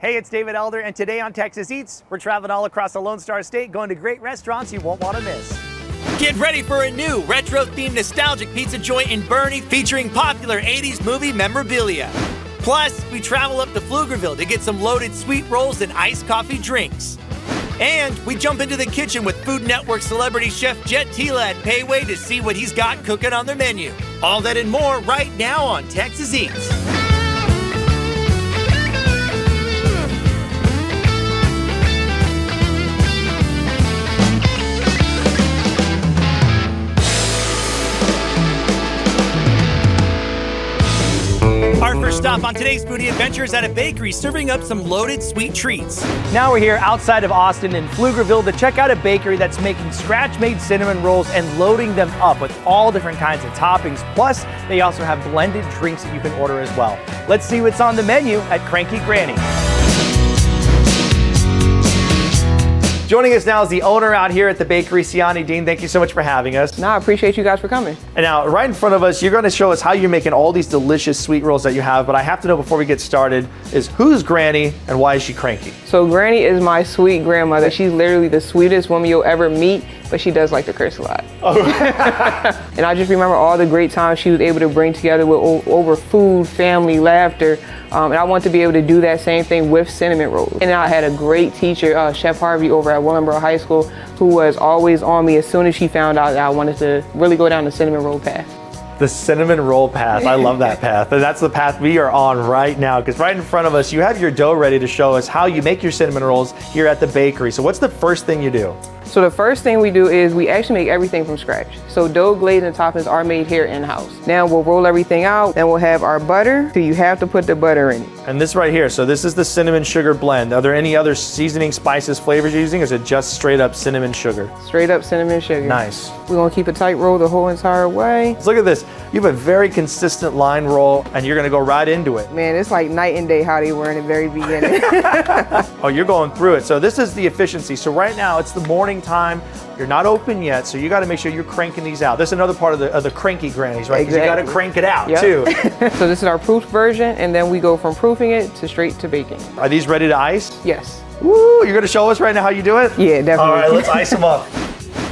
Hey, it's David Elder, and today on Texas Eats, we're traveling all across the Lone Star State, going to great restaurants you won't want to miss. Get ready for a new retro-themed nostalgic pizza joint in Bernie featuring popular 80s movie memorabilia. Plus, we travel up to Pflugerville to get some loaded sweet rolls and iced coffee drinks. And we jump into the kitchen with Food Network celebrity chef Jet Tila at Payway to see what he's got cooking on their menu. All that and more right now on Texas Eats. Our first stop on today's foodie adventure is at a bakery serving up some loaded sweet treats. Now we're here outside of Austin in Pflugerville to check out a bakery that's making scratch-made cinnamon rolls and loading them up with all different kinds of toppings. Plus, they also have blended drinks that you can order as well. Let's see what's on the menu at Cranky Granny. Joining us now is the owner out here at the bakery, Siani Dean. Thank you so much for having us. No, I appreciate you guys for coming. And now, right in front of us, you're going to show us how you're making all these delicious sweet rolls that you have. But I have to know before we get started is who's Granny and why is she cranky? So Granny is my sweet grandmother. She's literally the sweetest woman you'll ever meet, but she does like to curse a lot. Oh. And I just remember all the great times she was able to bring together with over food, family, laughter. And I want to be able to do that same thing with cinnamon rolls. And I had a great teacher, Chef Harvey over at Willenboro High School, who was always on me as soon as she found out that I wanted to really go down the cinnamon roll path. The cinnamon roll path. I love that path. And that's the path we are on right now, because right in front of us, you have your dough ready to show us how you make your cinnamon rolls here at the bakery. So what's the first thing you do? So the first thing we do is we actually make everything from scratch. So dough, glaze, and toppings are made here in-house. Now we'll roll everything out, and we'll have our butter. So you have to put the butter in it. And this right here, so this is the cinnamon sugar blend. Are there any other seasoning, spices, flavors you're using, or is it just straight up cinnamon sugar? Straight up cinnamon sugar. Nice. We're gonna keep a tight roll the whole entire way. Let's look at this. You have a very consistent line roll, and you're gonna go right into it. Man, it's like night and day how they were in the very beginning. Oh, you're going through it. So this is the efficiency. So right now, it's the morning time. You're not open yet, so you got to make sure you're cranking these out. That's another part of the cranky grannies, right? Because exactly. you got to crank it out too. So this is our proofed version, and then we go from proofing it to straight to baking. Are these ready to ice? Yes. Woo! You're going to show us right now how you do it? Yeah, definitely. All right, let's ice them up.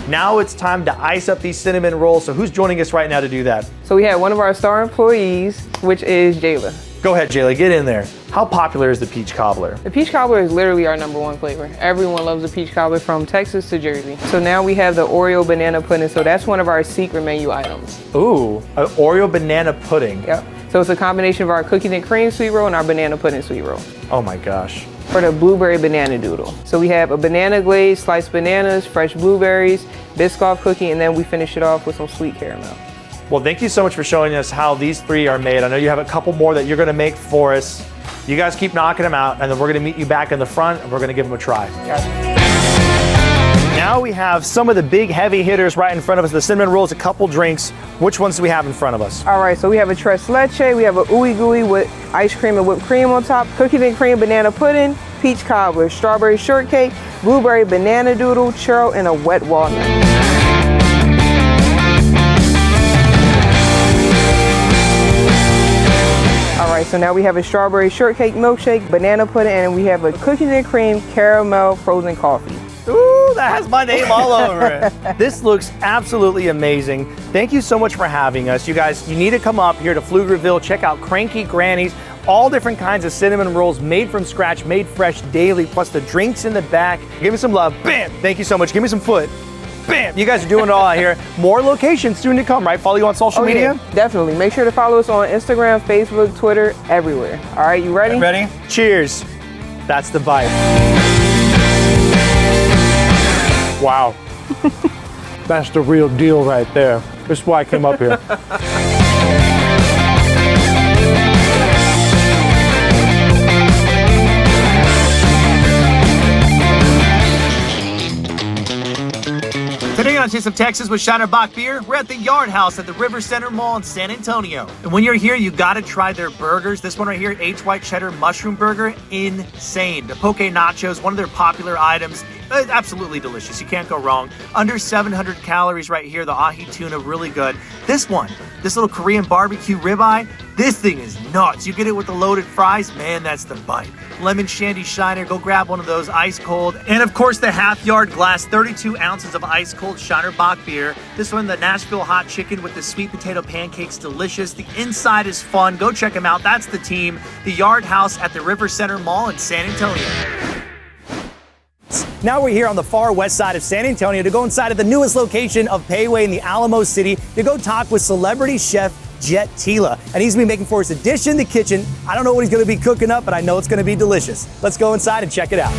Now it's time to ice up these cinnamon rolls. So who's joining us right now to do that? So we have one of our star employees, which is Jayla. Go ahead, Jayla, get in there. How popular is the peach cobbler? The peach cobbler is literally our #1 flavor. Everyone loves the peach cobbler from Texas to Jersey. So now we have the Oreo banana pudding. So that's one of our secret menu items. Ooh, an Oreo banana pudding. Yep. So it's a combination of our cookies and cream sweet roll and our banana pudding sweet roll. Oh my gosh. For the blueberry banana doodle. So we have a banana glaze, sliced bananas, fresh blueberries, Biscoff cookie, and then we finish it off with some sweet caramel. Well, thank you so much for showing us how these three are made. I know you have a couple more that you're gonna make for us. You guys keep knocking them out, and then we're gonna meet you back in the front, and we're gonna give them a try. Now we have some of the big heavy hitters right in front of us, the cinnamon rolls, a couple drinks. Which ones do we have in front of us? All right, so we have a tres leche, we have a ooey gooey with ice cream and whipped cream on top, cookies and cream banana pudding, peach cobbler, strawberry shortcake, blueberry banana doodle, churro, and a wet walnut. All right, so now we have a strawberry shortcake milkshake, banana pudding, and we have a cookies and cream caramel frozen coffee. Ooh, that has my name all over it. This looks absolutely amazing. Thank you so much for having us. You guys, you need to come up here to Pflugerville, check out Cranky Grannies, all different kinds of cinnamon rolls made from scratch, made fresh daily, plus the drinks in the back. Give me some love. Bam! Thank you so much. Give me some foot. Bam! You guys are doing it all out here. More locations soon to come, right? Follow you on social media? Yeah, definitely. Make sure to follow us on Instagram, Facebook, Twitter, everywhere. All right, you ready? Ready? Cheers. That's the bite. Wow. That's the real deal right there. This is why I came up here. Today on Taste of Texas with Shinerbach Beer, we're at the Yard House at the River Center Mall in San Antonio. And when you're here, you gotta try their burgers. This one right here, H White Cheddar Mushroom Burger, insane. The poke nachos, one of their popular items. Absolutely delicious. You can't go wrong. Under 700 calories right here. The ahi tuna, really good. This one, this little Korean barbecue ribeye, this thing is nuts. You get it with the loaded fries, man, that's the bite. Lemon shandy shiner, go grab one of those ice cold. And of course the half yard glass, 32 ounces of ice cold Shiner Bock beer. This one, the Nashville hot chicken with the sweet potato pancakes, delicious. The inside is fun. Go check them out. That's the team. The Yard House at the River Center Mall in San Antonio. Now we're here on the far west side of San Antonio to go inside of the newest location of Payway in the Alamo City to go talk with celebrity chef Jet Tila. And he's going to be making for us a dish in the kitchen. I don't know what he's going to be cooking up, but I know it's going to be delicious. Let's go inside and check it out.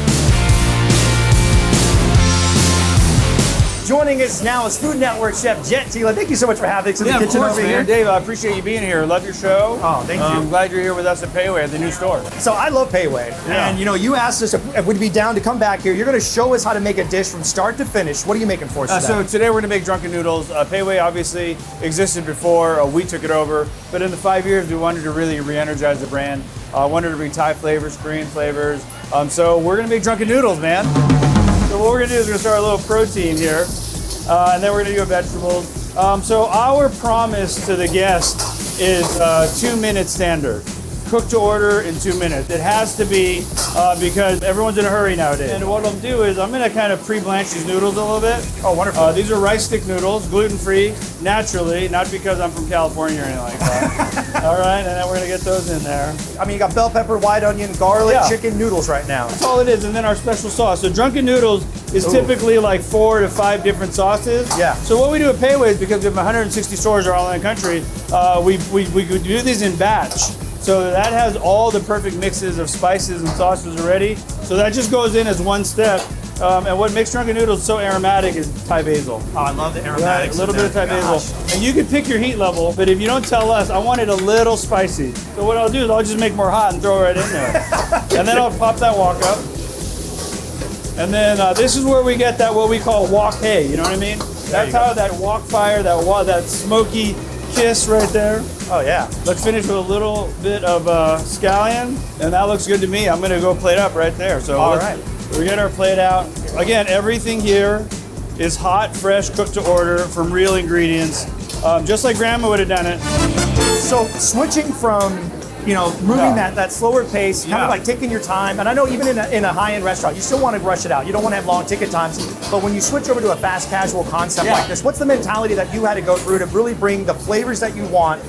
Joining us now is Food Network chef Jet Tila. Thank you so much for having us in the kitchen over here. Dave, I appreciate you being here. Love your show. Oh, thank you. I'm glad you're here with us at Payway at the new store. So I love Payway. Yeah. And you asked us if we'd be down to come back here. You're going to show us how to make a dish from start to finish. What are you making for us today? So today we're going to make drunken noodles. Payway obviously existed before. We took it over. But in the 5 years, we wanted to really re-energize the brand. Wanted to bring Thai flavors, Korean flavors. So we're going to make drunken noodles, man. So what we're going to do is we're going to start a little protein here. And then we're going to do vegetables. So our promise to the guest is 2 minute standard. Cook to order in 2 minutes. It has to be because everyone's in a hurry nowadays. And what I'll do is I'm going to kind of pre-blanch these noodles a little bit. Oh, wonderful. These are rice stick noodles, gluten-free, naturally, not because I'm from California or anything like that. All right, and then we're going to get those in there. I mean, you got bell pepper, white onion, garlic, chicken noodles right now. That's all it is, and then our special sauce. So drunken noodles is typically like 4 to 5 different sauces. Yeah. So what we do at Payway is because we have 160 stores around the country, we do these in batch. So that has all the perfect mixes of spices and sauces already. So that just goes in as one step. And what makes drunken noodles so aromatic is Thai basil. Oh, I love the aromatics. A little bit of Thai basil. And you can pick your heat level, but if you don't tell us, I want it a little spicy. So what I'll do is I'll just make more hot and throw it right in there. And then I'll pop that wok up. And then this is where we get that what we call wok hay, you know what I mean? That's how that wok fire, that smoky kiss right there. Oh yeah. Let's finish with a little bit of scallion, and that looks good to me. I'm gonna go plate up right there. So all right. We get our plate out. Again, everything here is hot, fresh, cooked to order from real ingredients, just like Grandma would have done it. So switching from moving that slower pace, kind of like taking your time. And I know even in a high-end restaurant, you still want to rush it out. You don't want to have long ticket times. But when you switch over to a fast casual concept like this, what's the mentality that you had to go through to really bring the flavors that you want,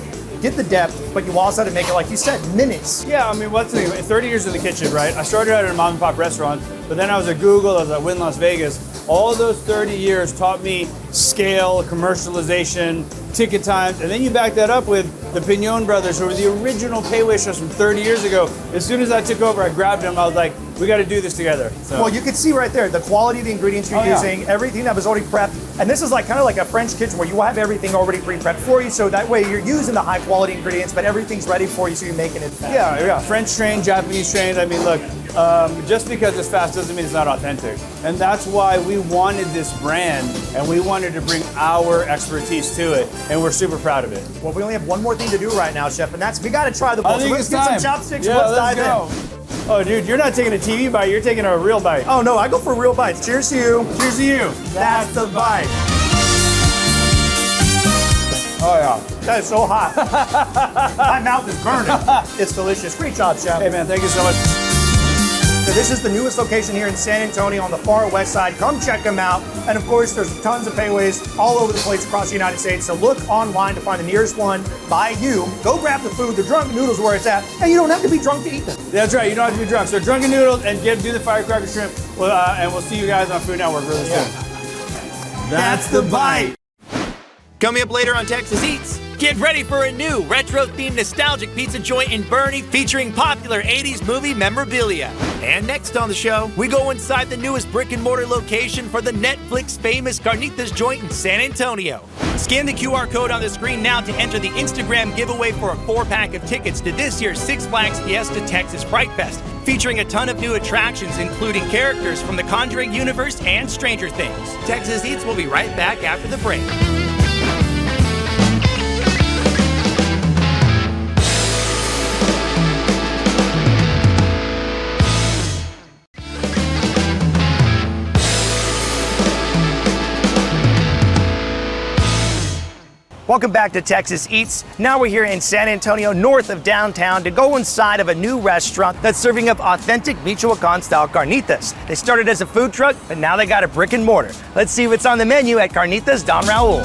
get the depth, but you also had to make it, like you said, minutes? Yeah, I mean, what's the thing? 30 years in the kitchen, right? I started out at a mom and pop restaurant, but then I was at Google, I was at Wynn Las Vegas. All those 30 years taught me scale, commercialization, ticket times, and then you back that up with the Pignon brothers, who were the original Payway chefs from 30 years ago. As soon as I took over, I grabbed them. I was like, we got to do this together. So. Well, you can see right there the quality of the ingredients you're using, everything that was already prepped. And this is like kind of like a French kitchen where you have everything already pre-prepped for you. So that way you're using the high quality ingredients, but everything's ready for you, so you're making it fast. Yeah. French trained, Japanese trained. I mean, look, just because it's fast doesn't mean it's not authentic. And that's why we wanted this brand, and we wanted to bring our expertise to it, and we're super proud of it. Well, we only have one more thing to do right now, Chef, and that's we got to try the bowl. So let's get time. some chopsticks. Yeah, let's dive go. in. Oh, dude, you're not taking a TV bite. You're taking a real bite. Oh, no, I go for real bites. Cheers to you. Cheers to you. That's the bite. Oh, yeah. That is so hot. My mouth is burning. It's delicious. Great job, Chef. Hey, man, thank you so much. So this is the newest location here in San Antonio on the far west side. Come check them out. And of course, there's tons of Payways all over the place across the United States. So look online to find the nearest one by you. Go grab the food. The drunken noodles where it's at. And you don't have to be drunk to eat them. That's right. You don't have to be drunk. So drunken noodles and do the firecracker shrimp. And we'll see you guys on Food Network really soon. That's the bite. Coming up later on Texas Eats, get ready for a new retro-themed nostalgic pizza joint in Bernie featuring popular 80s movie memorabilia. And next on the show, we go inside the newest brick-and-mortar location for the Netflix famous Carnitas joint in San Antonio. Scan the QR code on the screen now to enter the Instagram giveaway for a 4-pack of tickets to this year's Six Flags Fiesta Texas Fright Fest, featuring a ton of new attractions including characters from the Conjuring universe and Stranger Things. Texas Eats will be right back after the break. Welcome back to Texas Eats. Now we're here in San Antonio, north of downtown, to go inside of a new restaurant that's serving up authentic Michoacan-style carnitas. They started as a food truck, but now they got a brick and mortar. Let's see what's on the menu at Carnitas Don Raul.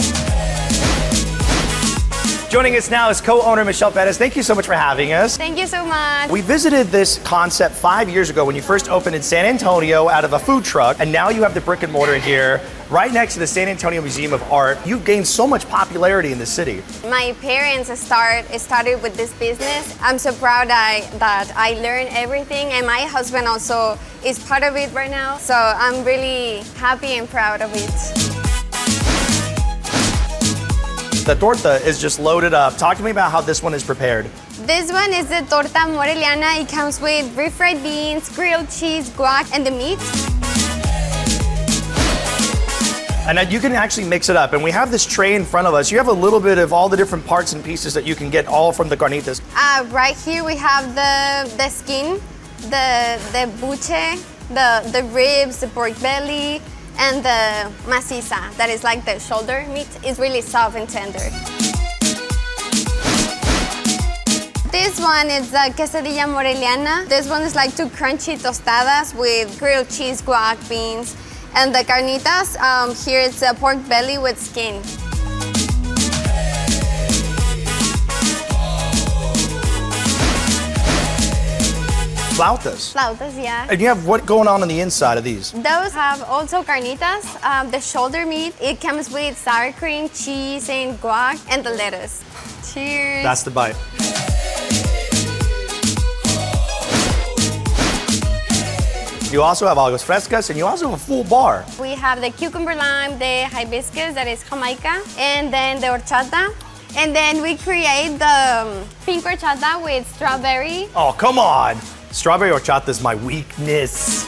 Joining us now is co-owner Michelle Perez. Thank you so much for having us. Thank you so much. We visited this concept 5 years ago when you first opened in San Antonio out of a food truck, and now you have the brick and mortar here, right next to the San Antonio Museum of Art. You've gained so much popularity in the city. My parents started with this business. I'm so proud that I learned everything, and my husband also is part of it right now. So I'm really happy and proud of it. The torta is just loaded up. Talk to me about how this one is prepared. This one is the torta moreliana. It comes with refried beans, grilled cheese, guac, and the meat. And you can actually mix it up. And we have this tray in front of us. You have a little bit of all the different parts and pieces that you can get all from the carnitas. Right here we have the skin, the buche, the ribs, the pork belly, and the maciza, that is like the shoulder meat, is really soft and tender. This one is the quesadilla moreliana. This one is like 2 crunchy tostadas with grilled cheese, guac, beans. And the carnitas, here it's a pork belly with skin. Flautas. Flautas, yeah. And you have what going on the inside of these? Those have also carnitas, the shoulder meat. It comes with sour cream, cheese, and guac, and the lettuce. Cheers. That's the bite. You also have algas frescas, and you also have a full bar. We have the cucumber lime, the hibiscus, that is jamaica, and then the horchata. And then we create the pink horchata with strawberry. Oh, come on. Strawberry horchata is my weakness.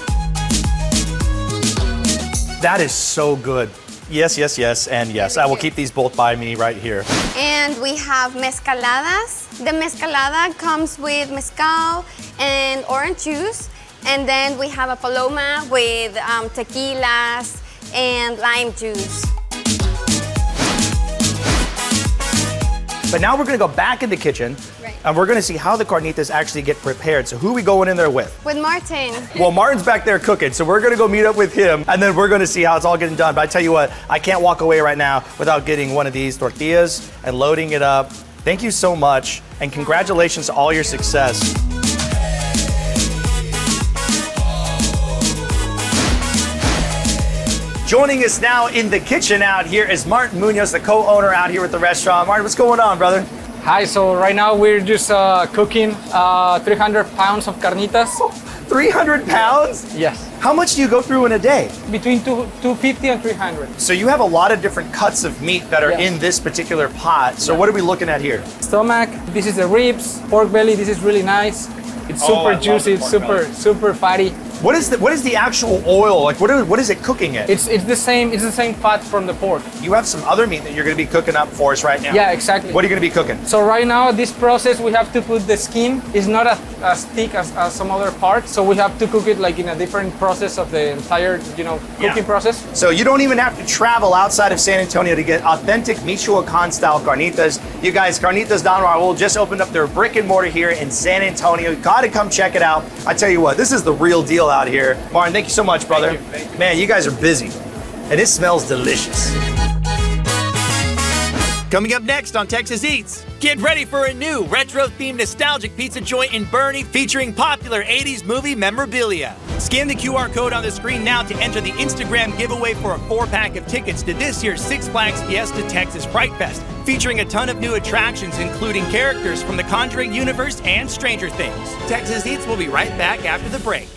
That is so good. Yes, yes, yes, and yes. I will keep these both by me right here. And we have mezcaladas. The mezcalada comes with mezcal and orange juice. And then we have a paloma with tequilas and lime juice. But now we're gonna go back in the kitchen, and we're gonna see how the carnitas actually get prepared. So who are we going in there with? With Martin. Well, Martin's back there cooking, so we're gonna go meet up with him, and then we're gonna see how it's all getting done. But I tell you what, I can't walk away right now without getting one of these tortillas and loading it up. Thank you so much, and congratulations to all your success. Joining us now in the kitchen out here is Martin Munoz, the co-owner out here with the restaurant. Martin, what's going on, brother? Hi, so right now we're just cooking 300 pounds of carnitas. 300 pounds? Yes. How much do you go through in a day? Between 250 and 300. So you have a lot of different cuts of meat that are in this particular pot. So what are we looking at here? Stomach, this is the ribs, pork belly, this is really nice. It's super juicy, it's super fatty. What is the actual oil? Like what is it cooking it? It's the same fat from the pork. You have some other meat that you're gonna be cooking up for us right now. Yeah, exactly. What are you gonna be cooking? So right now, this process, we have to put the skin. It's not as thick as some other parts, so we have to cook it like in a different process of the entire, cooking process. So you don't even have to travel outside of San Antonio to get authentic Michoacan style carnitas. You guys, Carnitas Don Raul just opened up their brick and mortar here in San Antonio. You gotta come check it out. I tell you what, this is the real deal out here. Martin, thank you so much, brother. Thank you. Man, you guys are busy, and it smells delicious. Coming up next on Texas Eats, get ready for a new retro-themed nostalgic pizza joint in Bernie featuring popular 80s movie memorabilia. Scan the QR code on the screen now to enter the Instagram giveaway for a 4-pack of tickets to this year's Six Flags Fiesta Texas Fright Fest, featuring a ton of new attractions including characters from the Conjuring universe and Stranger Things. Texas Eats will be right back after the break.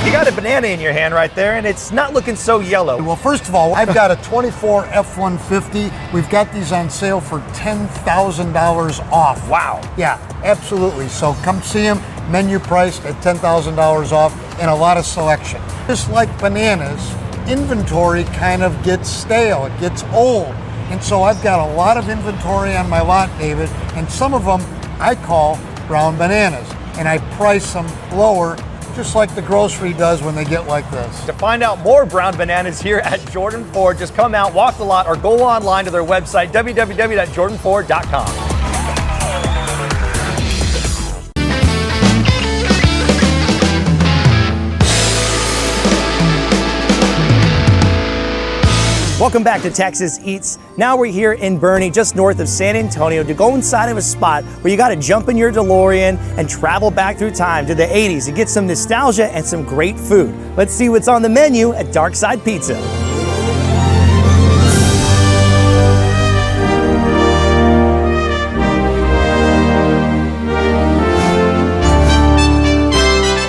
You got a banana in your hand right there, and it's not looking so yellow. Well, first of all, I've got a 24 F-150. We've got these on sale for $10,000 off. Wow. Yeah, absolutely. So come see them. Menu priced at $10,000 off and a lot of selection. Just like bananas, inventory kind of gets stale. It gets old. And so I've got a lot of inventory on my lot, David, and some of them I call brown bananas. And I price them lower just like the grocery does when they get like this. To find out more brown bananas here at Jordan Ford, just come out, walk the lot, or go online to their website, www.jordanford.com. Welcome back to Texas Eats. Now we're here in Boerne, just north of San Antonio, to go inside of a spot where you got to jump in your DeLorean and travel back through time to the 80s and get some nostalgia and some great food. Let's see what's on the menu at Darkside Pizza.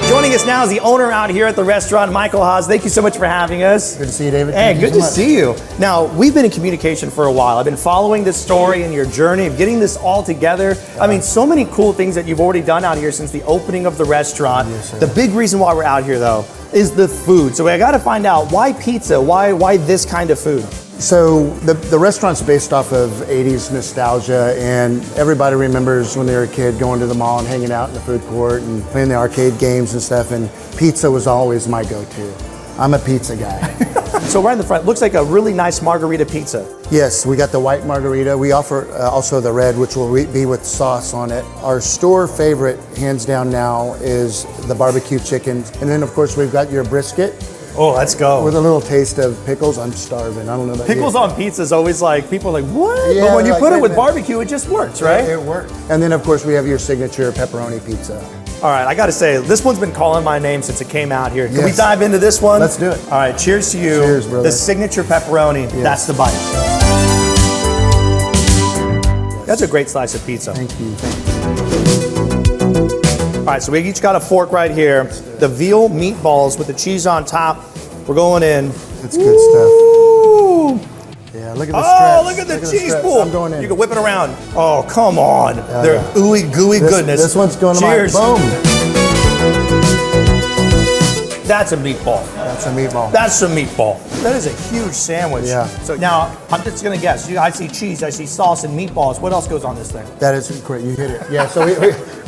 Joining us now is the owner out here at the restaurant, Michael Haas. Thank you so much for having us. Good to see you, David. Hey, Thank you good so to much. see you. Now, we've been in communication for a while. I've been following this story and your journey of getting this all together. I mean, so many cool things that you've already done out here since the opening of the restaurant. Yes, sir. The big reason why we're out here, though, is the food. So I got to find out, why pizza? Why this kind of food? So the restaurant's based off of 80s nostalgia, and everybody remembers when they were a kid going to the mall and hanging out in the food court and playing the arcade games and stuff, and pizza was always my go-to. I'm a pizza guy. So right in the front, looks like a really nice margarita pizza. Yes, we got the white margarita. We offer also the red, which will be with sauce on it. Our store favorite, hands down now, is the barbecue chicken. And then of course we've got your brisket. Oh, let's go. With a little taste of pickles. I'm starving. I don't know about Pickles you. on pizza is always like, people are like, what? Yeah, But when you like, put it wait with a minute. barbecue, it just works, right? It works. And then of course we have your signature pepperoni pizza. All right, I got to say, this one's been calling my name since it came out here. Can we Yes. dive into this one? Let's do it. All right, cheers to you. Cheers, brother. The signature pepperoni, Yes. that's the bite. That's a great slice of pizza. Thank you. All right, so we each got a fork right here. The veal meatballs with the cheese on top. We're going in. That's good stuff. Ooh. Yeah, look at the stretch. Oh, look at the cheese stretch. pool. I'm going in. You can whip it around. Oh, come on. They're yeah. ooey gooey goodness. This one's going to Cheers. my boom. That's a meatball. That's a meatball. That's a meatball. That is a huge sandwich. Yeah. So now, I'm just gonna guess. I see cheese, I see sauce and meatballs. What else goes on this thing? That is great. You hit it. Yeah. So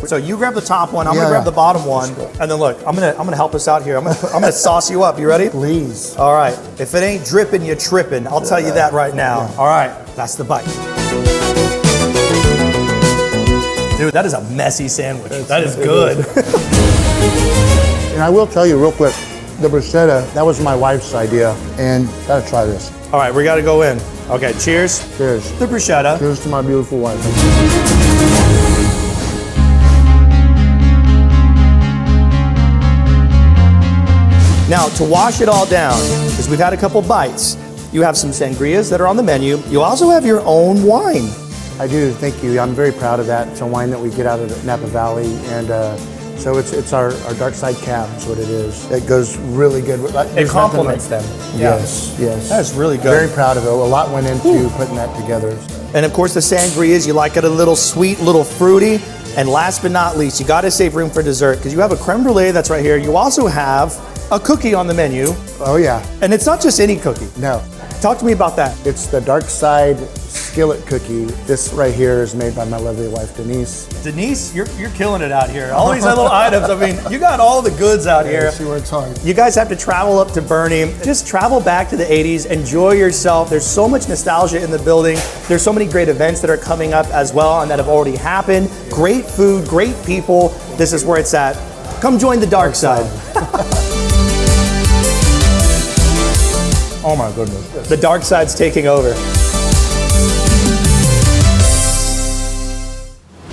So you grab the top one, I'm Yeah, gonna grab yeah. the bottom one, and then look, I'm gonna help us out here. I'm gonna sauce you up. You ready? please. All right. If it ain't dripping, you're tripping. I'll tell you that right now. All right. That's the bite. Dude, that is a messy sandwich. That is good. And I will tell you real quick, the bruschetta, that was my wife's idea, and gotta try this. All right, we gotta go in. Okay, cheers. Cheers. The bruschetta. Cheers to my beautiful wife. Now, to wash it all down, because we've had a couple bites, you have some sangrias that are on the menu. You also have your own wine. I do, thank you. I'm very proud of that. It's a wine that we get out of the Napa Valley, and so it's our dark side cab, is what it is. It goes really good. It complements them. Yes, yes. That is really good. Very proud of it. A lot went into putting that together. And of course, the sangrias, you like it a little sweet, little fruity. And last but not least, you gotta save room for dessert, because you have a creme brulee that's right here. You also have a cookie on the menu. Oh yeah. And it's not just any cookie. No. Talk to me about that. It's the dark side skillet cookie. This right here is made by my lovely wife, Denise. Denise, you're killing it out here. All these little items, I mean, you got all the goods out here. She works hard. You guys have to travel up to Boerne. Just travel back to the 80s, enjoy yourself. There's so much nostalgia in the building. There's so many great events that are coming up as well and that have already happened. Great food, great people. This is where it's at. Come join the dark side. Oh my goodness. The dark side's taking over.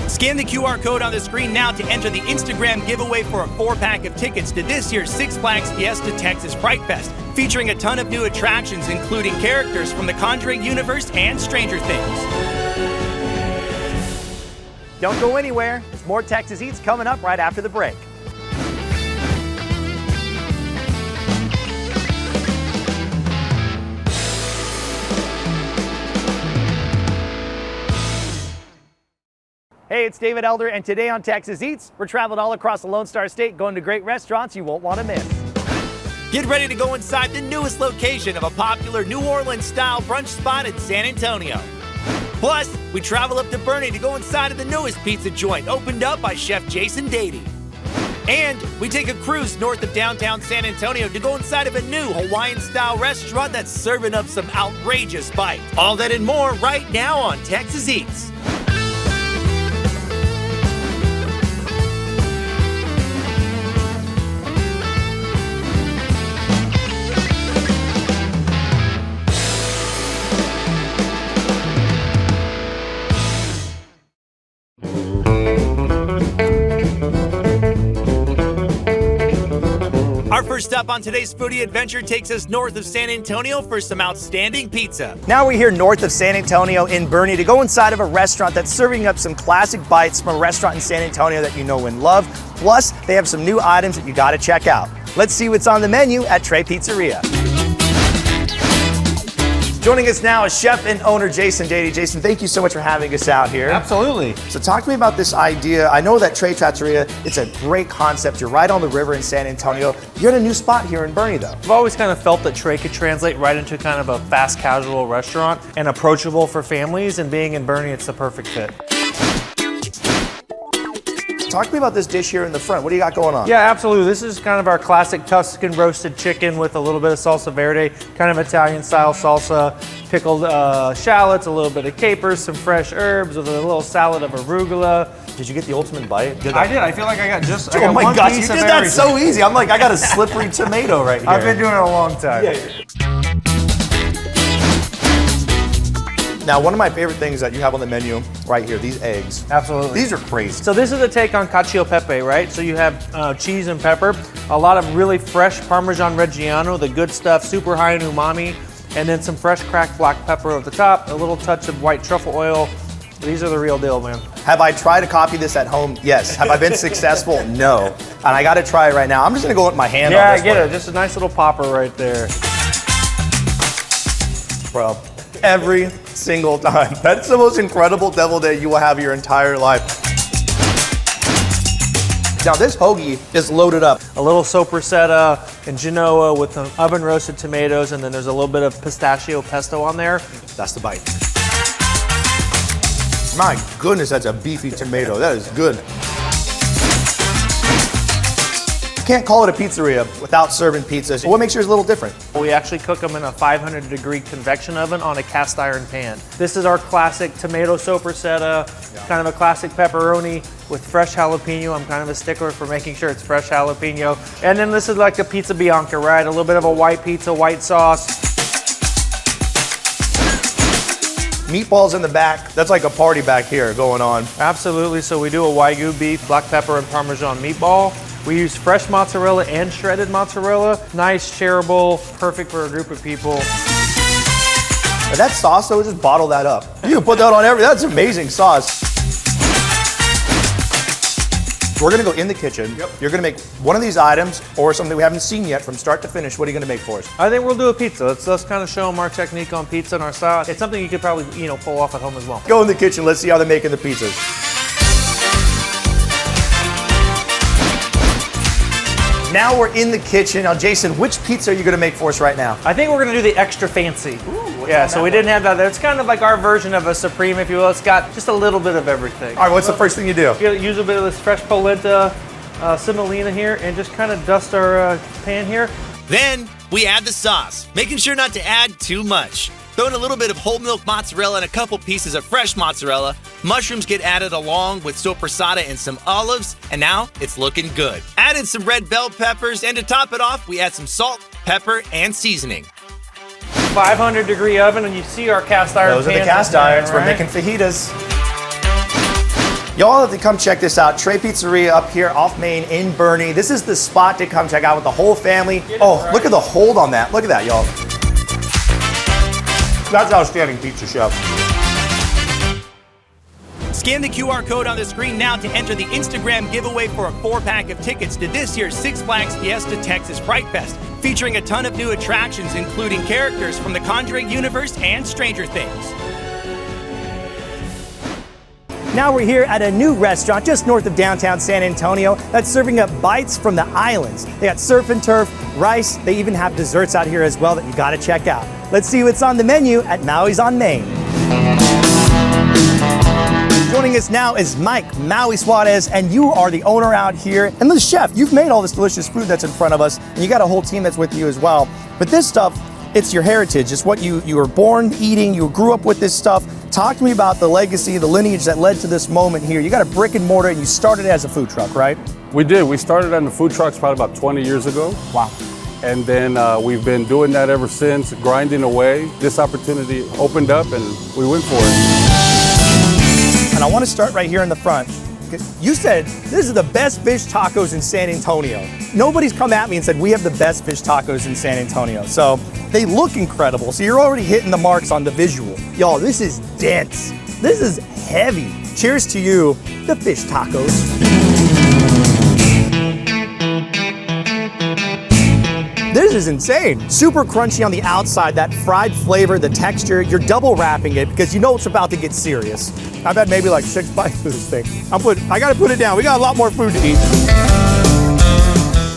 Scan the QR code on the screen now to enter the Instagram giveaway for a 4-pack of tickets to this year's Six Flags Fiesta Texas Fright Fest, featuring a ton of new attractions, including characters from the Conjuring universe and Stranger Things. Don't go anywhere. There's more Texas Eats coming up right after the break. Hey, it's David Elder, and today on Texas Eats, we're traveling all across the Lone Star State, going to great restaurants you won't want to miss. Get ready to go inside the newest location of a popular New Orleans-style brunch spot in San Antonio. Plus, we travel up to Boerne to go inside of the newest pizza joint opened up by Chef Jason Dady. And we take a cruise north of downtown San Antonio to go inside of a new Hawaiian-style restaurant that's serving up some outrageous bites. All that and more right now on Texas Eats. Our first stop on today's foodie adventure takes us north of San Antonio for some outstanding pizza. Now we're here north of San Antonio in Bernie to go inside of a restaurant that's serving up some classic bites from a restaurant in San Antonio that you know and love. Plus, they have some new items that you gotta check out. Let's see what's on the menu at Trey Pizzeria. Joining us now is chef and owner Jason Dady. Jason, thank you so much for having us out here. Absolutely. So talk to me about this idea. I know that Trey Pizzeria, it's a great concept. You're right on the river in San Antonio. You're in a new spot here in Bernie though. I've always kind of felt that Trey could translate right into kind of a fast casual restaurant and approachable for families, and being in Bernie, it's the perfect fit. Talk to me about this dish here in the front. What do you got going on? Yeah, absolutely. This is kind of our classic Tuscan roasted chicken with a little bit of salsa verde, kind of Italian style salsa, pickled shallots, a little bit of capers, some fresh herbs with a little salad of arugula. Did you get the ultimate bite? I did. I feel like I got just Oh my gosh, you did that so easy. I'm like, I got a slippery tomato right here. I've been doing it a long time. Now, one of my favorite things that you have on the menu right here, these eggs. Absolutely. These are crazy. So this is a take on cacio pepe, right? So you have cheese and pepper, a lot of really fresh Parmesan Reggiano, the good stuff, super high in umami, and then some fresh cracked black pepper at the top, a little touch of white truffle oil. These are the real deal, man. Have I tried to copy this at home? Yes. Have I been successful? No. And I got to try it right now. I'm just going to go with my hand on this Yeah, get one. it. Just a nice little popper right there. Bro, every single time. That's the most incredible deviled egg you will have your entire life. Now this hoagie is loaded up. A little sopressata and Genoa with some oven roasted tomatoes, and then there's a little bit of pistachio pesto on there. That's the bite. My goodness, that's a beefy tomato. That is good. You can't call it a pizzeria without serving pizzas. What makes yours a little different? We actually cook them in a 500-degree convection oven on a cast iron pan. This is our classic tomato sopressata, kind of a classic pepperoni with fresh jalapeno. I'm kind of a stickler for making sure it's fresh jalapeno. And then this is like a pizza bianca, right? A little bit of a white pizza, white sauce. Meatballs in the back. That's like a party back here going on. Absolutely. So we do a Wagyu beef, black pepper, and Parmesan meatball. We use fresh mozzarella and shredded mozzarella. Nice, shareable, perfect for a group of people. And that sauce, though, just bottle that up. You can put that on that's amazing sauce. We're gonna go in the kitchen. Yep. You're gonna make one of these items or something we haven't seen yet from start to finish. What are you gonna make for us? I think we'll do a pizza. Let's kind of show them our technique on pizza and our style. It's something you could probably, pull off at home as well. Go in the kitchen, let's see how they're making the pizzas. Now we're in the kitchen. Now, Jason, which pizza are you gonna make for us right now? I think we're gonna do the extra fancy. Ooh, yeah, so we didn't have that there. It's kind of like our version of a Supreme, if you will. It's got just a little bit of everything. All right, what's the first thing you do? You use a bit of this fresh polenta semolina here and just kind of dust our pan here. Then we add the sauce, making sure not to add too much. Throw in a little bit of whole milk mozzarella and a couple pieces of fresh mozzarella. Mushrooms get added along with sopressata and some olives, and now it's looking good. Add in some red bell peppers, and to top it off, we add some salt, pepper, and seasoning. 500-degree oven, and you see our cast iron Those are the pans cast in there, irons. We're right? making fajitas. Y'all have to come check this out. Trey Pizzeria up here off Maine in Bernie. This is the spot to come check out with the whole family. Oh, look at the hold on that. Look at that, y'all. That's outstanding pizza, chef. Scan the QR code on the screen now to enter the Instagram giveaway for a 4-pack of tickets to this year's Six Flags Fiesta Texas Fright Fest, featuring a ton of new attractions, including characters from the Conjuring universe and Stranger Things. Now we're here at a new restaurant just north of downtown San Antonio that's serving up bites from the islands. They got surf and turf, rice, they even have desserts out here as well that you gotta check out. Let's see what's on the menu at Maui's on Maine. Joining us us now is Mike Maui Suarez, and you are the owner out here. And the chef, you've made all this delicious food that's in front of us, and you got a whole team that's with you as well. But this stuff, it's your heritage. It's what you were born eating. You grew up with this stuff. Talk to me about the legacy, the lineage that led to this moment here. You got a brick and mortar, and you started as a food truck, right? We did. We started on the food trucks probably about 20 years ago. Wow. And then we've been doing that ever since, grinding away. This opportunity opened up and we went for it. And I want to start right here in the front. You said this is the best fish tacos in San Antonio. Nobody's come at me and said we have the best fish tacos in San Antonio. So they look incredible. So you're already hitting the marks on the visual. Y'all, this is dense. This is heavy. Cheers to you, the fish tacos. This is insane. Super crunchy on the outside, that fried flavor, the texture. You're double wrapping it because you know it's about to get serious. I've had maybe like 6 bites of this thing. I gotta put it down. We got a lot more food to eat.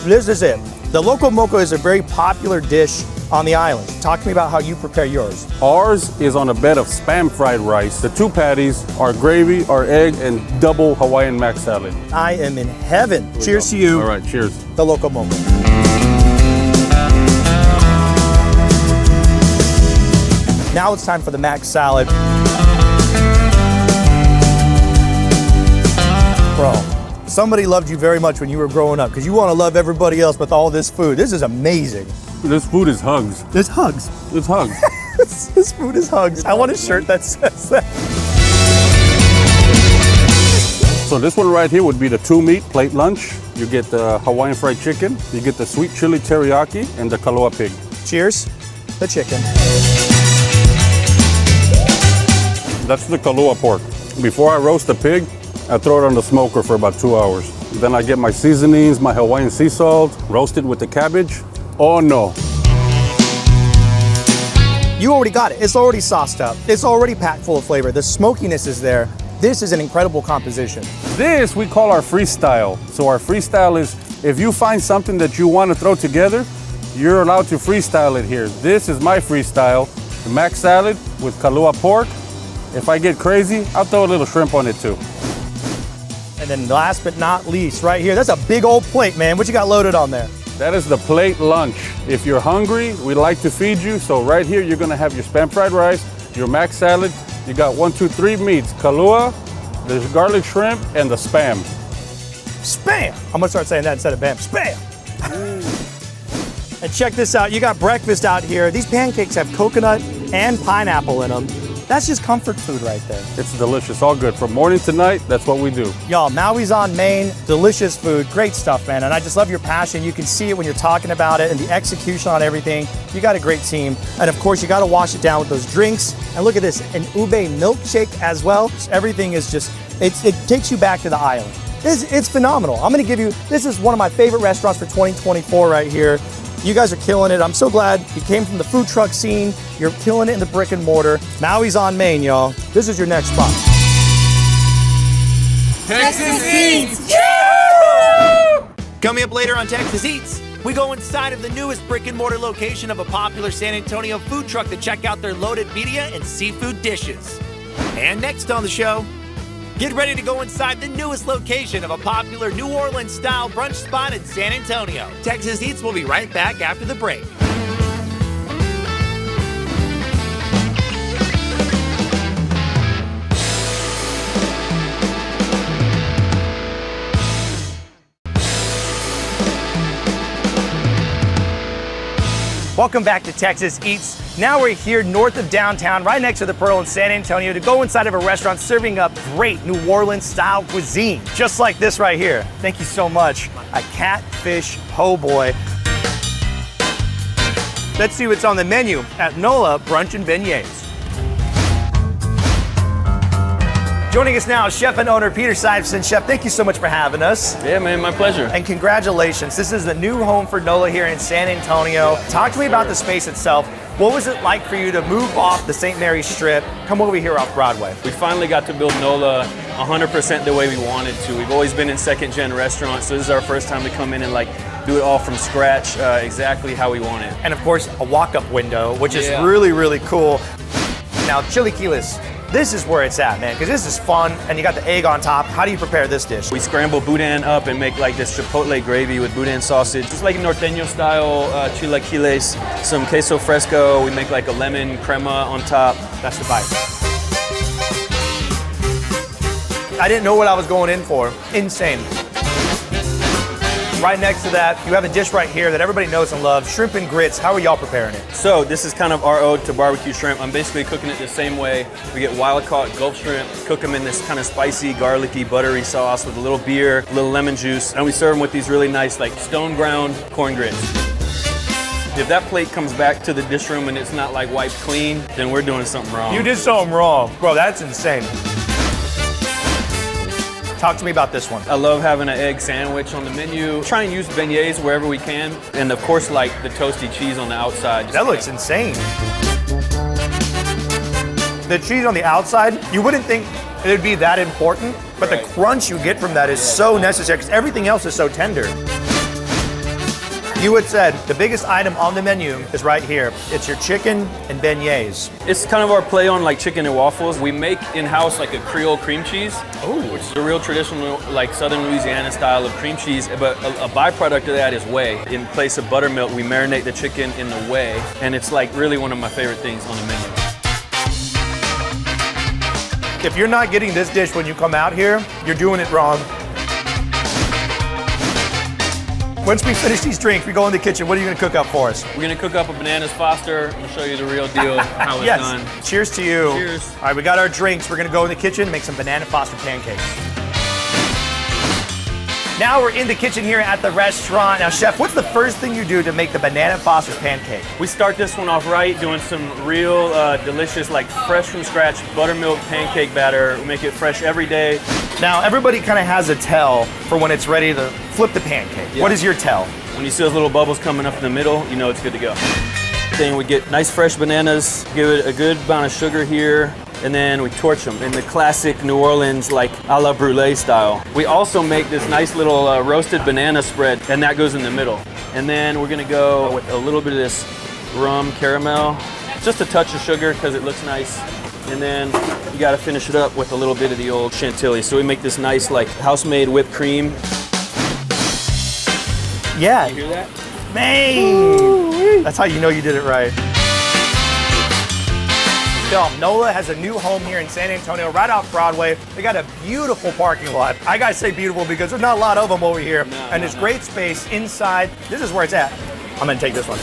This is it. The Loco Moco is a very popular dish on the island. Talk to me about how you prepare yours. Ours is on a bed of Spam fried rice. The 2 patties, our gravy, our egg, and double Hawaiian mac salad. I am in heaven. Cheers to you. All right, cheers. The Loco Moco. Now it's time for the mac salad. Bro, somebody loved you very much when you were growing up because you want to love everybody else with all this food. This is amazing. This food is hugs. This hugs. It's hugs. This food is hugs. I want a shirt that says that. So this one right here would be the 2-meat plate lunch. You get the Hawaiian fried chicken, you get the sweet chili teriyaki, and the kaloa pig. Cheers, the chicken. That's the kaloa pork. Before I roast the pig, I throw it on the smoker for about 2 hours. Then I get my seasonings, my Hawaiian sea salt, roast it with the cabbage. Oh no. You already got it. It's already sauced up. It's already packed full of flavor. The smokiness is there. This is an incredible composition. This we call our freestyle. So our freestyle is if you find something that you want to throw together, you're allowed to freestyle it here. This is my freestyle, the mac salad with kaloa pork. If I get crazy, I'll throw a little shrimp on it too. And then last but not least, right here, that's a big old plate, man. What you got loaded on there? That is the plate lunch. If you're hungry, we like to feed you. So right here, you're gonna have your Spam fried rice, your mac salad. You got 1, 2, 3 meats, kalua, the garlic shrimp, and the Spam. Spam! I'm gonna start saying that instead of bam. Spam! And check this out, you got breakfast out here. These pancakes have coconut and pineapple in them. That's just comfort food right there. It's delicious, all good. From morning to night, that's what we do. Y'all, Maui's on Maine, delicious food, great stuff, man. And I just love your passion. You can see it when you're talking about it and the execution on everything. You got a great team. And of course, you got to wash it down with those drinks. And look at this, an ube milkshake as well. Everything is just, it takes you back to the island. It's phenomenal. I'm gonna give you, this is one of my favorite restaurants for 2024 right here. You guys are killing it. I'm so glad you came from the food truck scene. You're killing it in the brick and mortar. Maui's on Maine, y'all. This is your next spot. Texas Eats! Coming up later on Texas Eats, we go inside of the newest brick and mortar location of a popular San Antonio food truck to check out their loaded media and seafood dishes. And next on the show, get ready to go inside the newest location of a popular New Orleans-style brunch spot in San Antonio. Texas Eats will be right back after the break. Welcome back to Texas Eats. Now we're here north of downtown, right next to the Pearl in San Antonio, to go inside of a restaurant serving up great New Orleans-style cuisine, just like this right here. Thank you so much. A catfish po' boy. Let's see what's on the menu at Nola Brunch and Beignets. Joining us now, chef and owner Peter Sivson. Chef, thank you so much for having us. Yeah, man, my pleasure. And congratulations. This is the new home for Nola here in San Antonio. Talk to me about the space itself. What was it like for you to move off the St. Mary's Strip, come over here off Broadway? We finally got to build Nola 100% the way we wanted to. We've always been in second-gen restaurants, so this is our first time to come in and do it all from scratch, exactly how we want it. And of course, a walk-up window, which is really, really cool. Now, chilaquiles. This is where it's at, man, because this is fun, and you got the egg on top. How do you prepare this dish? We scramble boudin up and make like this chipotle gravy with boudin sausage. It's like norteño style chilaquiles, some queso fresco. We make like a lemon crema on top. That's the bite. I didn't know what I was going in for. Insane. Right next to that, you have a dish right here that everybody knows and loves, shrimp and grits. How are y'all preparing it? So this is kind of our ode to barbecue shrimp. I'm basically cooking it the same way. We get wild-caught Gulf shrimp, cook them in this kind of spicy, garlicky, buttery sauce with a little beer, a little lemon juice, and we serve them with these really nice, like stone ground corn grits. If that plate comes back to the dish room and it's not like wiped clean, then we're doing something wrong. You did something wrong. Bro, that's insane. Talk to me about this one. I love having an egg sandwich on the menu. Try and use beignets wherever we can. And of course, like the toasty cheese on the outside. That looks insane. The cheese on the outside, you wouldn't think it would be that important, but the crunch you get from that is so necessary because everything else is so tender. You had said the biggest item on the menu is right here. It's your chicken and beignets. It's kind of our play on like chicken and waffles. We make in-house like a Creole cream cheese, which is a real traditional like Southern Louisiana style of cream cheese, but a byproduct of that is whey. In place of buttermilk, we marinate the chicken in the whey, and it's like really one of my favorite things on the menu. If you're not getting this dish when you come out here, you're doing it wrong. Once we finish these drinks, we go in the kitchen. What are you going to cook up for us? We're going to cook up a bananas Foster. I'm going to show you the real deal, how it's done. Cheers to you. Cheers. All right, we got our drinks. We're going to go in the kitchen and make some banana Foster pancakes. Now we're in the kitchen here at the restaurant. Now, Chef, what's the first thing you do to make the banana Foster pancake? We start this one off right, doing some real delicious, like fresh from scratch buttermilk pancake batter. We make it fresh every day. Now, everybody kind of has a tell for when it's ready to flip the pancake. Yeah. What is your tell? When you see those little bubbles coming up in the middle, you know it's good to go. Then we get nice fresh bananas, give it a good amount of sugar here, and then we torch them in the classic New Orleans, like a la brulee style. We also make this nice little roasted banana spread, and that goes in the middle. And then we're gonna go with a little bit of this rum caramel, just a touch of sugar because it looks nice. And then you gotta finish it up with a little bit of the old chantilly. So we make this nice, like house-made whipped cream. Yeah. You hear that? Maine! That's how you know you did it right. Nola has a new home here in San Antonio, right off Broadway. They got a beautiful parking lot. I gotta say beautiful because there's not a lot of them over here. And there's great space inside. This is where it's at. I'm gonna take this one.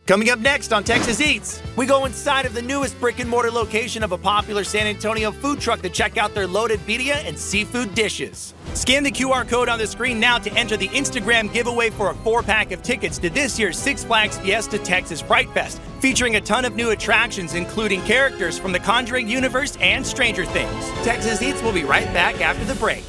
Coming up next on Texas Eats, we go inside of the newest brick and mortar location of a popular San Antonio food truck to check out their loaded birria and seafood dishes. Scan the QR code on the screen now to enter the Instagram giveaway for a 4-pack of tickets to this year's Six Flags Fiesta Texas Fright Fest, featuring a ton of new attractions, including characters from the Conjuring universe and Stranger Things. Texas Eats will be right back after the break.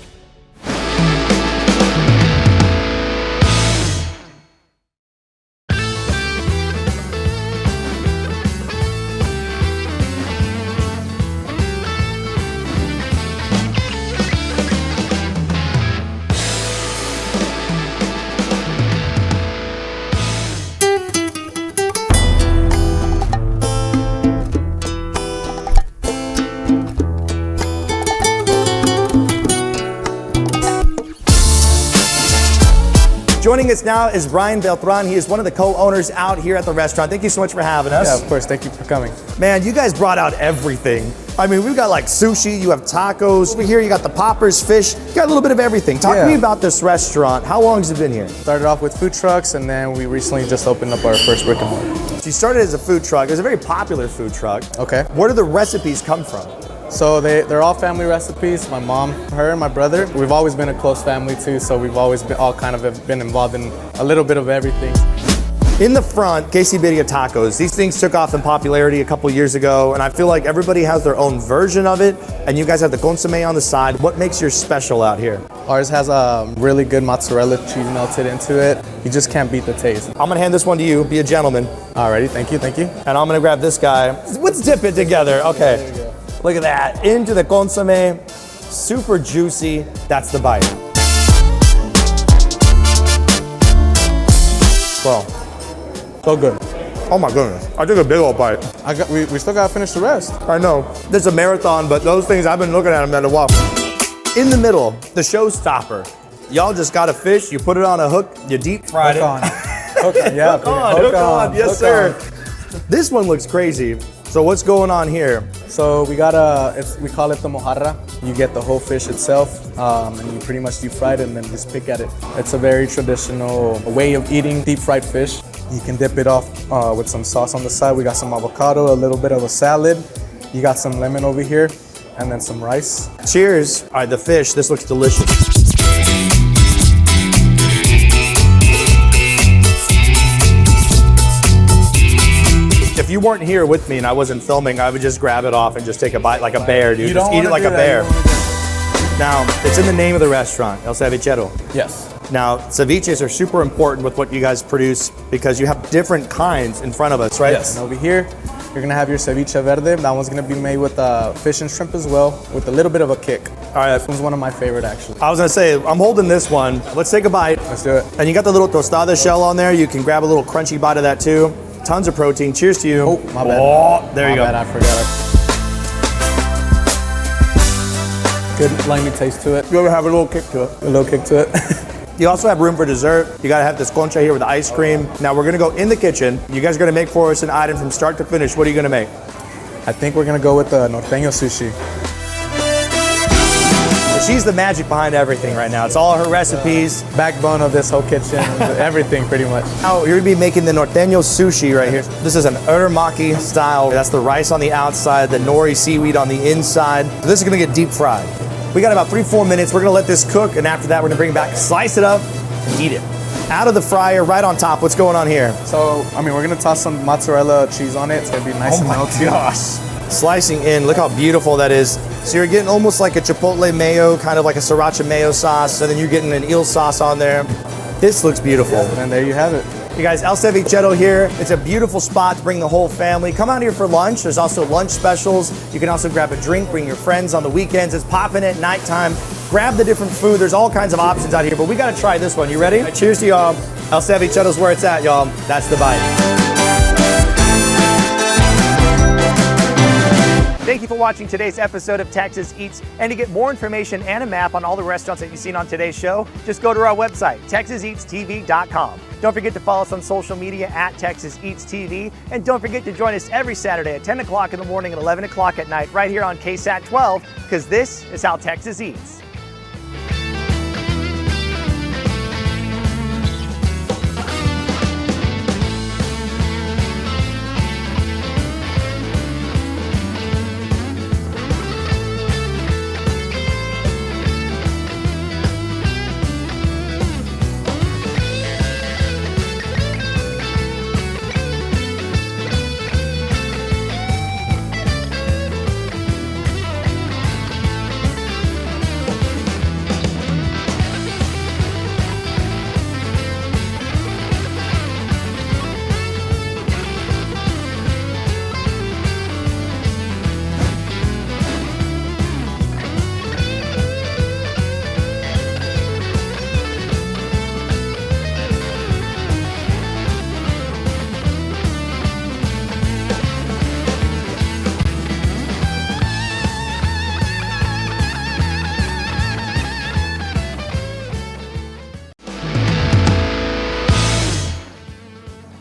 Joining us now is Brian Beltran. He is one of the co-owners out here at the restaurant. Thank you so much for having us. Yeah, of course. Thank you for coming. Man, you guys brought out everything. I mean, we've got like sushi, you have tacos. Over here, you got the poppers, fish. You got a little bit of everything. Talk to me about this restaurant. How long has it been here? Started off with food trucks, and then we recently just opened up our first brick and mortar. So you started as a food truck. It was a very popular food truck. Okay. Where do the recipes come from? So they're all family recipes. My mom, her, and my brother. We've always been a close family too, so we've always been all kind of been involved in a little bit of everything. In the front, quesadilla tacos. These things took off in popularity a couple years ago, and I feel like everybody has their own version of it, and you guys have the consomme on the side. What makes yours special out here? Ours has a really good mozzarella cheese melted into it. You just can't beat the taste. I'm gonna hand this one to you. Be a gentleman. Alrighty, thank you, thank you. And I'm gonna grab this guy. Let's dip it together. Okay. There you go. Look at that, into the consomme, super juicy. That's the bite. Well, so good. Oh my goodness, I took a big old bite. We still gotta finish the rest. I know, this is a marathon, but those things, I've been looking at them at a while. In the middle, the showstopper. Y'all just got a fish, you put it on a hook, you deep fried it. Hook on, yeah. Hook on, yes sir. This one looks crazy. So what's going on here? So we got we call it the mojarra. You get the whole fish itself, and you pretty much deep fry it and then just pick at it. It's a very traditional way of eating deep fried fish. You can dip it off with some sauce on the side. We got some avocado, a little bit of a salad. You got some lemon over here, and then some rice. Cheers. All right, the fish, this looks delicious. If you weren't here with me and I wasn't filming, I would just grab it off and just take a bite like a bear, dude. Just eat it like a bear. Now, it's in the name of the restaurant, El Cevichero. Yes. Now, ceviches are super important with what you guys produce because you have different kinds in front of us, right? Yes. And over here, you're gonna have your ceviche verde. That one's gonna be made with fish and shrimp as well, with a little bit of a kick. All right. This one's one of my favorite, actually. I was gonna say, I'm holding this one. Let's take a bite. Let's do it. And you got the little tostada shell on there. You can grab a little crunchy bite of that too. Tons of protein. Cheers to you. Oh, my bad. Oh, there you go. My bad, I forgot it. Good limey taste to it. You ever have a little kick to it? A little kick to it. You also have room for dessert. You gotta have this concha here with the ice cream. Now we're gonna go in the kitchen. You guys are gonna make for us an item from start to finish. What are you gonna make? I think we're gonna go with the norteño sushi. She's the magic behind everything right now. It's all her recipes. Backbone of this whole kitchen, everything pretty much. Oh, you're gonna be making the norteño sushi right here. This is an uramaki style. That's the rice on the outside, the nori seaweed on the inside. This is gonna get deep fried. We got about 3-4 minutes. We're gonna let this cook, and after that, we're gonna bring it back, slice it up, and eat it. Out of the fryer, right on top. What's going on here? So, I mean, we're gonna toss some mozzarella cheese on it. It's gonna be nice and melty. Oh my gosh. Slicing in, look how beautiful that is. So you're getting almost like a chipotle mayo, kind of like a sriracha mayo sauce, and then you're getting an eel sauce on there. This looks beautiful. And there you have it. You guys, El Cevichero here. It's a beautiful spot to bring the whole family. Come out here for lunch. There's also lunch specials. You can also grab a drink, bring your friends on the weekends. It's popping at nighttime. Grab the different food. There's all kinds of options out here, but we gotta try this one. You ready? All right, cheers to y'all. El Cevichero's where it's at, y'all. That's the bite. Thank you for watching today's episode of Texas Eats. And to get more information and a map on all the restaurants that you've seen on today's show, just go to our website, TexasEatsTV.com. Don't forget to follow us on social media at Texas Eats TV. And don't forget to join us every Saturday at 10 o'clock in the morning and 11 o'clock at night right here on KSAT 12, because this is how Texas eats.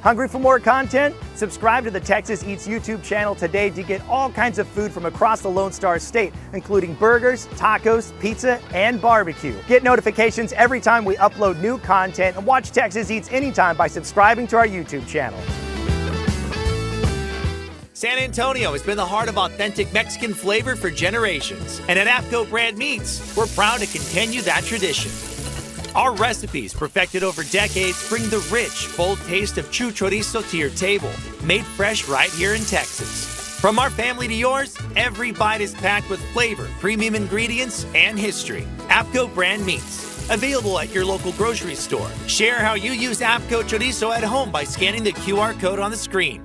Hungry for more content? Subscribe to the Texas Eats YouTube channel today to get all kinds of food from across the Lone Star State, including burgers, tacos, pizza, and barbecue. Get notifications every time we upload new content and watch Texas Eats anytime by subscribing to our YouTube channel. San Antonio has been the heart of authentic Mexican flavor for generations. And at APCO Brand Meats, we're proud to continue that tradition. Our recipes, perfected over decades, bring the rich, bold taste of true chorizo to your table, made fresh right here in Texas. From our family to yours, every bite is packed with flavor, premium ingredients, and history. APCO Brand Meats, available at your local grocery store. Share how you use APCO chorizo at home by scanning the QR code on the screen.